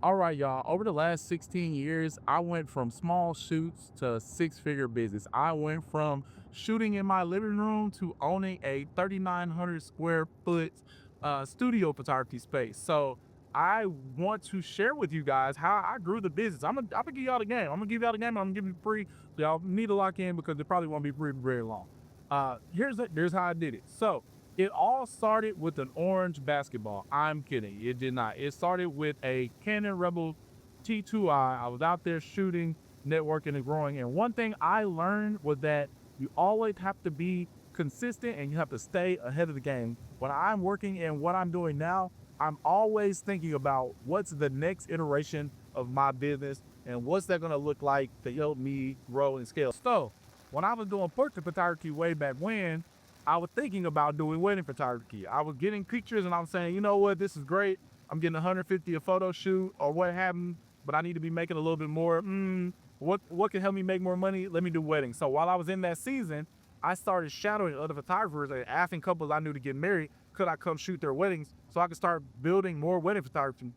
All right, y'all. Over the last 16 years, I went from small shoots to six-figure business. I went from shooting in my living room to owning a 3,900 square foot studio photography space. So I want to share with you guys how I grew the business. I'm gonna give y'all the game. I'm gonna give y'all the game. I'm gonna give you free. So y'all need to lock in because it probably won't be free for very long. Here's how I did it. So it all started with an orange basketball. I'm kidding. It did not. It started with a Canon Rebel T2i. I was out there shooting, networking, and growing. And one thing I learned was that you always have to be consistent and you have to stay ahead of the game. When I'm working and what I'm doing now, I'm always thinking about what's the next iteration of my business and what's that going to look like to help me grow and scale. So when I was doing portrait photography way back when, I was thinking about doing wedding photography. I was getting pictures and I was saying, you know what, this is great. I'm getting 150 a photo shoot or what have you, but I need to be making a little bit more. What can help me make more money? Let me do weddings. So while I was in that season, I started shadowing other photographers and asking couples I knew to get married, could I come shoot their weddings so I could start building more wedding photography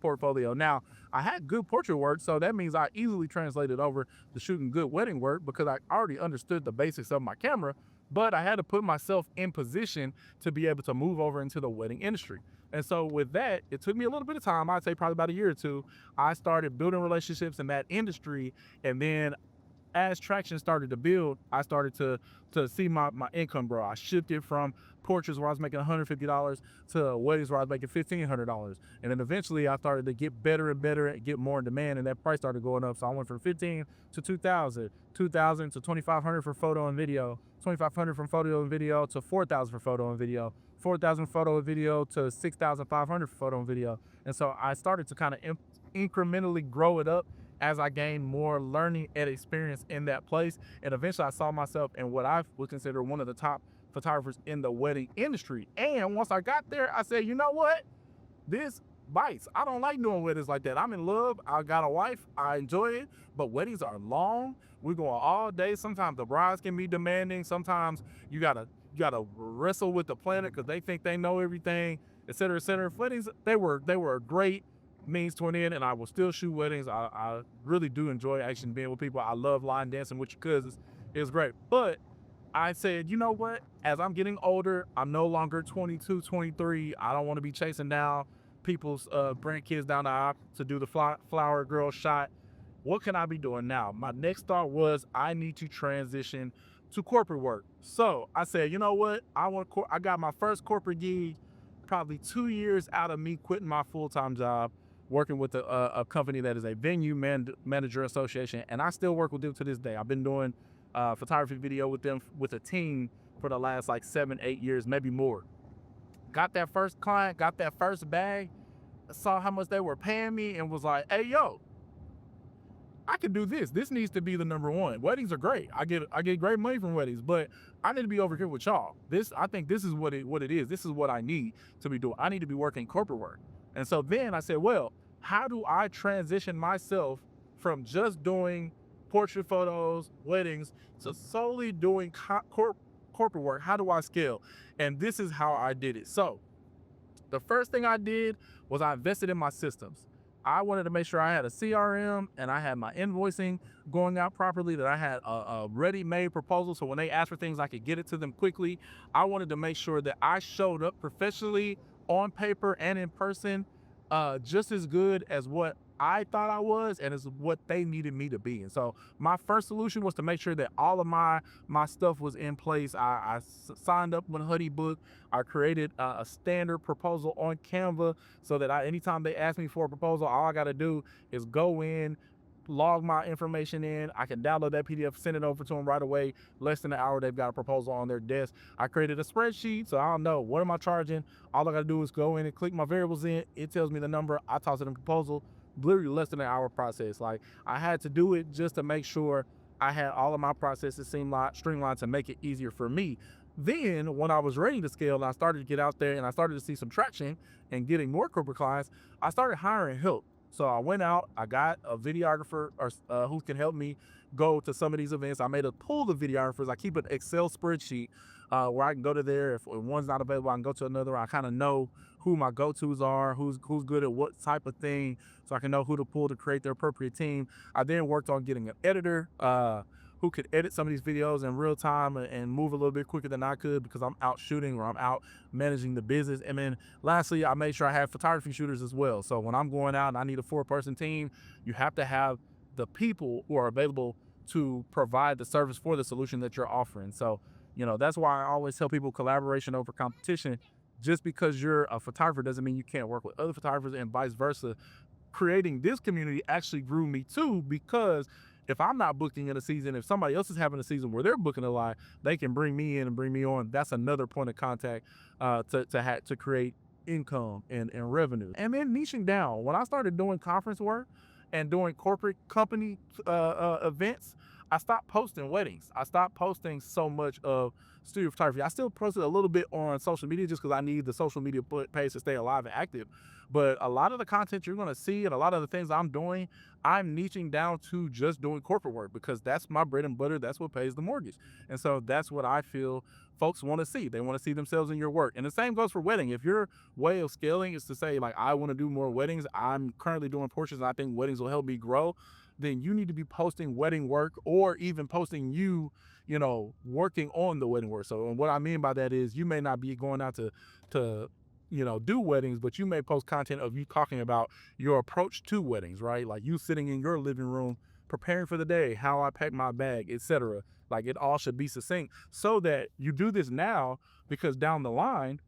portfolio. Now, I had good portrait work, so that means I easily translated over to shooting good wedding work because I already understood the basics of my camera, but I had to put myself in position to be able to move over into the wedding industry. And so with that, it took me a little bit of time. I'd say probably about a year or two. I started building relationships in that industry, and then as traction started to build, I started to see my income grow. I shifted from portraits where I was making $150 to weddings where I was making $1,500. And then eventually I started to get better and better and get more in demand, and that price started going up. So I went from 15 to 2,000, 2,000 to 2,500 for photo and video, 2,500 from photo and video to 4,000 for photo and video, 4,000 photo and video to 6,500 for photo and video. And so I started to kind of incrementally grow it up as I gained more learning and experience in that place. And eventually I saw myself in what I would consider one of the top photographers in the wedding industry. And once I got there, I said, you know what? This bites. I don't like doing weddings like that. I'm in love. I got a wife. I enjoy it. But weddings are long. We're going all day. Sometimes the brides can be demanding. Sometimes you gotta wrestle with the planet because they think they know everything, et cetera, et cetera. Weddings, they were a great means to an end, and I will still shoot weddings. I really do enjoy actually being with people. I love line dancing with your cousins. It's great. But I said, you know what? As I'm getting older, I'm no longer 22, 23. I don't want to be chasing down people's grandkids down the aisle to do the flower girl shot. What can I be doing now? My next thought was I need to transition to corporate work. So I said, you know what? I got my first corporate gig probably 2 years out of me quitting my full-time job, working with a company that is a venue manager association, and I still work with them to this day. I've been doing photography video with them with a team for the last like 7, 8 years, maybe more. Got that first client, got that first bag, saw how much they were paying me, and was like, "Hey, yo, I could do this. This needs to be the number one. Weddings are great. I get great money from weddings, but I need to be over here with y'all. I think this is what it is. This is what I need to be doing. I need to be working corporate work." And so then I said, well, how do I transition myself from just doing portrait photos, weddings, to solely doing corporate work? How do I scale? And this is how I did it. So the first thing I did was I invested in my systems. I wanted to make sure I had a CRM and I had my invoicing going out properly, that I had a ready-made proposal. So when they asked for things, I could get it to them quickly. I wanted to make sure that I showed up professionally on paper and in person, just as good as what I thought I was and as what they needed me to be. And so my first solution was to make sure that all of my stuff was in place. I signed up with HuddyBook. I created a standard proposal on Canva so that anytime they ask me for a proposal, all I got to do is go in, log my information in. I can download that PDF, send it over to them right away. Less than an hour, they've got a proposal on their desk. I created a spreadsheet, so I don't know what am I charging. All I got to do is go in and click my variables in. It tells me the number. I toss it in the proposal. Literally less than an hour process. Like, I had to do it just to make sure I had all of my processes streamlined to make it easier for me. Then when I was ready to scale and I started to get out there and I started to see some traction and getting more corporate clients, I started hiring help. So I went out, I got a videographer who can help me go to some of these events. I made a pool of videographers. I keep an Excel spreadsheet where I can go to there. If one's not available, I can go to another. I kind of know who my go-tos are, who's good at what type of thing, so I can know who to pull to create the appropriate team. I then worked on getting an editor who could edit some of these videos in real time and move a little bit quicker than I could because I'm out shooting or I'm out managing the business. And then lastly, I made sure I had photography shooters as well. So when I'm going out and I need a 4-person team, you have to have the people who are available to provide the service for the solution that you're offering. So, that's why I always tell people collaboration over competition. Just because you're a photographer doesn't mean you can't work with other photographers and vice versa. Creating this community actually grew me too, because if I'm not booking in a season, if somebody else is having a season where they're booking a lot, they can bring me in and bring me on. That's another point of contact to create income and revenue. And then niching down. When I started doing conference work and doing corporate company events, I stopped posting weddings. I stopped posting so much of studio photography. I still posted a little bit on social media just because I need the social media page to stay alive and active. But a lot of the content you're going to see and a lot of the things I'm doing, I'm niching down to just doing corporate work because that's my bread and butter. That's what pays the mortgage. And so that's what I feel folks want to see. They want to see themselves in your work. And the same goes for wedding. If your way of scaling is to say, like, I want to do more weddings, I'm currently doing portraits and I think weddings will help me grow, then you need to be posting wedding work or even posting working on the wedding work. So, and what I mean by that is you may not be going out to do weddings, but you may post content of you talking about your approach to weddings, right? Like you sitting in your living room preparing for the day, how I pack my bag, etc. Like it all should be succinct so that you do this now, because down the line,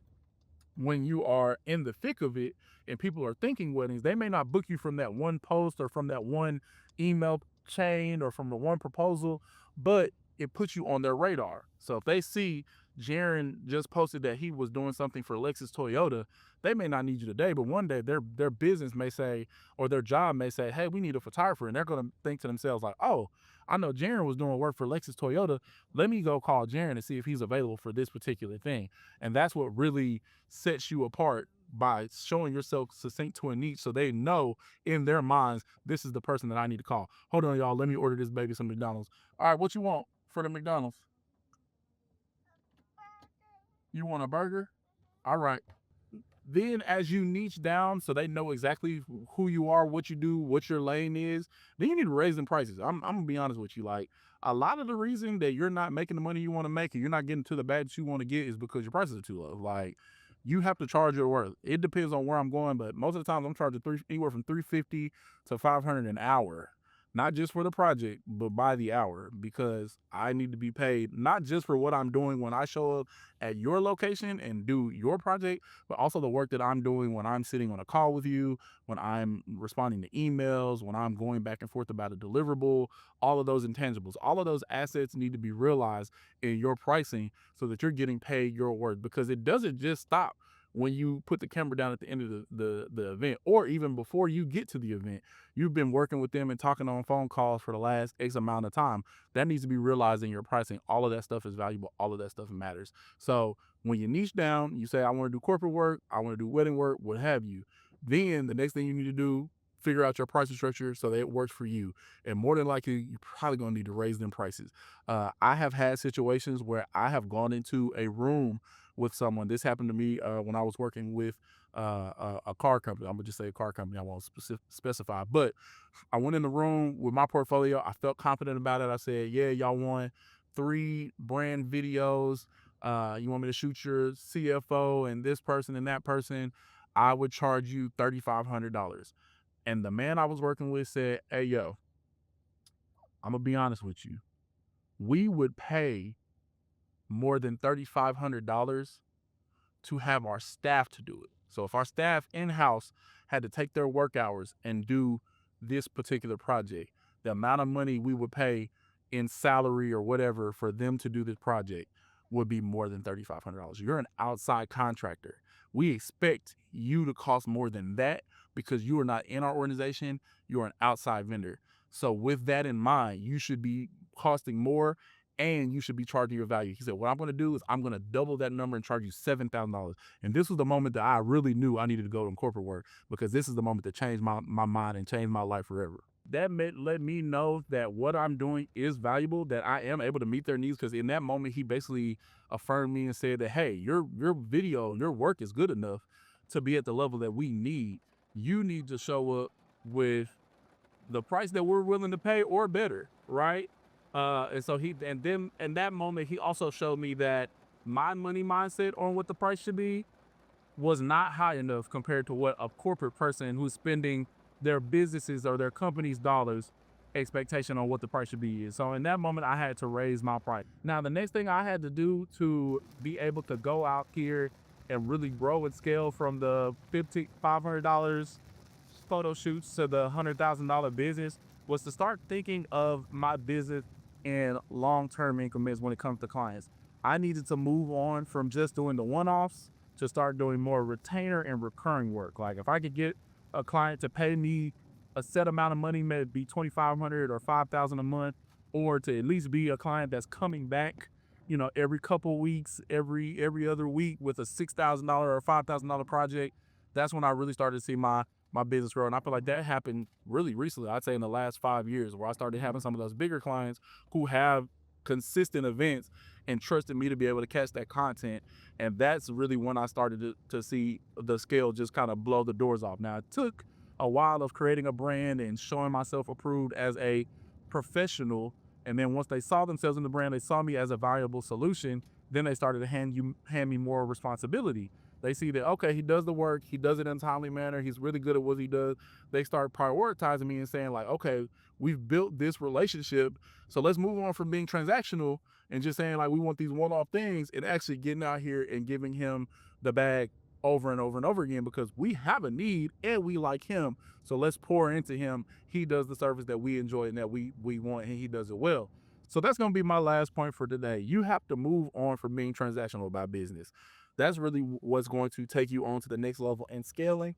when you are in the thick of it and people are thinking weddings, they may not book you from that one post or from that one email chain or from the one proposal, but it puts you on their radar. So if they see Jaron just posted that he was doing something for Lexus Toyota, they may not need you today, but one day their business may say, or their job may say, hey, we need a photographer. And they're going to think to themselves like, oh, I know Jaron was doing work for Lexus Toyota. Let me go call Jaron and see if he's available for this particular thing. And that's what really sets you apart, by showing yourself succinct to a niche so they know in their minds, this is the person that I need to call. Hold on, y'all. Let me order this baby some McDonald's. All right, what you want for the McDonald's? You want a burger? All right. Then as you niche down so they know exactly who you are, what you do, what your lane is, then you need to raise them prices. I'm gonna be honest with you. Like a lot of the reason that you're not making the money you want to make and you're not getting to the bag that you want to get is because your prices are too low. Like you have to charge your worth. It depends on where I'm going, but most of the times I'm charging anywhere from 350 to 500 an hour. Not just for the project, but by the hour, because I need to be paid not just for what I'm doing when I show up at your location and do your project, but also the work that I'm doing when I'm sitting on a call with you, when I'm responding to emails, when I'm going back and forth about a deliverable, all of those intangibles, all of those assets need to be realized in your pricing so that you're getting paid your worth, because it doesn't just stop when you put the camera down at the end of the event, or even before you get to the event. You've been working with them and talking on phone calls for the last X amount of time. That needs to be realized in your pricing. All of that stuff is valuable. All of that stuff matters. So when you niche down, you say, I want to do corporate work, I want to do wedding work, what have you. Then the next thing you need to do, figure out your pricing structure so that it works for you. And more than likely, you're probably going to need to raise them prices. I have had situations where I have gone into a room with someone. This happened to me when I was working with a car company. I'm gonna just say a car company. I won't specify, but I went in the room with my portfolio. I felt confident about it. I said, yeah, y'all want 3 brand videos. You want me to shoot your CFO and this person and that person? I would charge you $3,500. And the man I was working with said, hey, yo, I'm gonna be honest with you. We would pay more than $3,500 to have our staff to do it. So if our staff in-house had to take their work hours and do this particular project, the amount of money we would pay in salary or whatever for them to do this project would be more than $3,500. You're an outside contractor. We expect you to cost more than that because you are not in our organization. You're an outside vendor. So with that in mind, you should be costing more and you should be charging your value. He said, what I'm going to do is I'm going to double that number and charge you $7,000. And this was the moment that I really knew I needed to go to corporate work, because this is the moment that changed my mind and changed my life forever. That let me know that what I'm doing is valuable, that I am able to meet their needs. Because in that moment, he basically affirmed me and said that, hey, your video, your work is good enough to be at the level that we need, you need to show up with the price that we're willing to pay or better, right? And so and then in that moment, he also showed me that my money mindset on what the price should be was not high enough compared to what a corporate person who's spending their businesses or their company's dollars expectation on what the price should be is. So in that moment, I had to raise my price. Now, the next thing I had to do to be able to go out here and really grow and scale from the $500 photo shoots to the $100,000 business was to start thinking of my business in long-term increments when it comes to clients. I needed to move on from just doing the one-offs to start doing more retainer and recurring work. Like if I could get a client to pay me a set amount of money, maybe $2,500 or $5,000 a month, or to at least be a client that's coming back, every couple weeks, every other week with a $6,000 or $5,000 project, that's when I really started to see my business grow. And I feel like that happened really recently. I'd say in the last 5 years, where I started having some of those bigger clients who have consistent events and trusted me to be able to catch that content. And that's really when I started to see the scale just kind of blow the doors off. Now, it took a while of creating a brand and showing myself approved as a professional. And then once they saw themselves in the brand, they saw me as a valuable solution, then they started to hand me more responsibility. They see that, okay, he does the work, he does it in a timely manner, he's really good at what he does. They start prioritizing me and saying like, okay, we've built this relationship, so let's move on from being transactional and just saying like we want these one-off things and actually getting out here and giving him the bag over and over and over again because we have a need and we like him. So let's pour into him. He does the service that we enjoy and that we want, and he does it well. So that's going to be my last point for today. You have to move on from being transactional about business. That's really what's going to take you on to the next level in scaling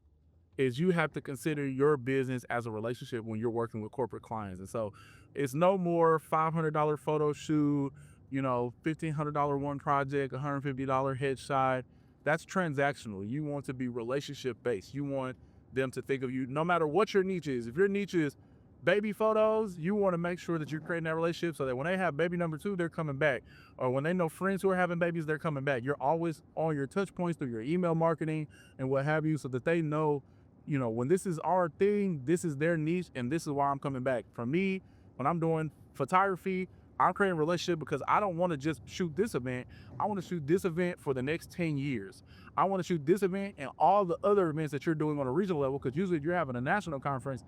is you have to consider your business as a relationship when you're working with corporate clients. And so it's no more $500 photo shoot, $1,500 one project, $150 headshot. That's transactional. You want to be relationship based. You want them to think of you, no matter what your niche is. If your niche is baby photos, you want to make sure that you're creating that relationship so that when they have baby number 2, they're coming back. Or when they know friends who are having babies, they're coming back. You're always on your touch points through your email marketing and what have you, so that they know, when this is our thing, this is their niche, and this is why I'm coming back. For me, when I'm doing photography, I'm creating a relationship because I don't want to just shoot this event. I want to shoot this event for the next 10 years. I want to shoot this event and all the other events that you're doing on a regional level, because usually if you're having a national conference,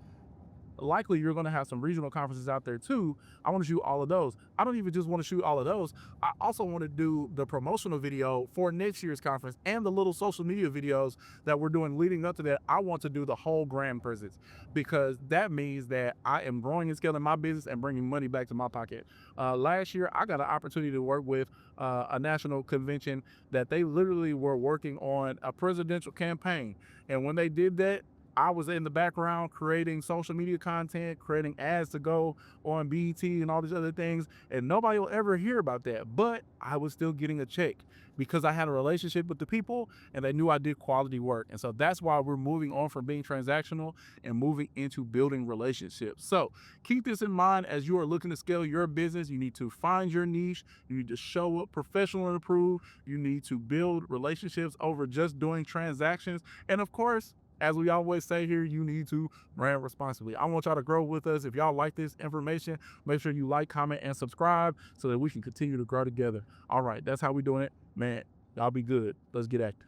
likely you're going to have some regional conferences out there too. I want to shoot all of those. I don't even just want to shoot all of those. I also want to do the promotional video for next year's conference and the little social media videos that we're doing leading up to that. I want to do the whole grand presence because that means that I am growing and scaling my business and bringing money back to my pocket. Last year, I got an opportunity to work with a national convention that they literally were working on a presidential campaign. And when they did that, I was in the background creating social media content, creating ads to go on BET and all these other things, and nobody will ever hear about that. But I was still getting a check because I had a relationship with the people and they knew I did quality work. And so that's why we're moving on from being transactional and moving into building relationships. So keep this in mind as you are looking to scale your business. You need to find your niche. You need to show up professional and approved. You need to build relationships over just doing transactions. And of course, as we always say here, you need to brand responsibly. I want y'all to grow with us. If y'all like this information, make sure you like, comment, and subscribe so that we can continue to grow together. All right, that's how we doing it. Man, y'all be good. Let's get active.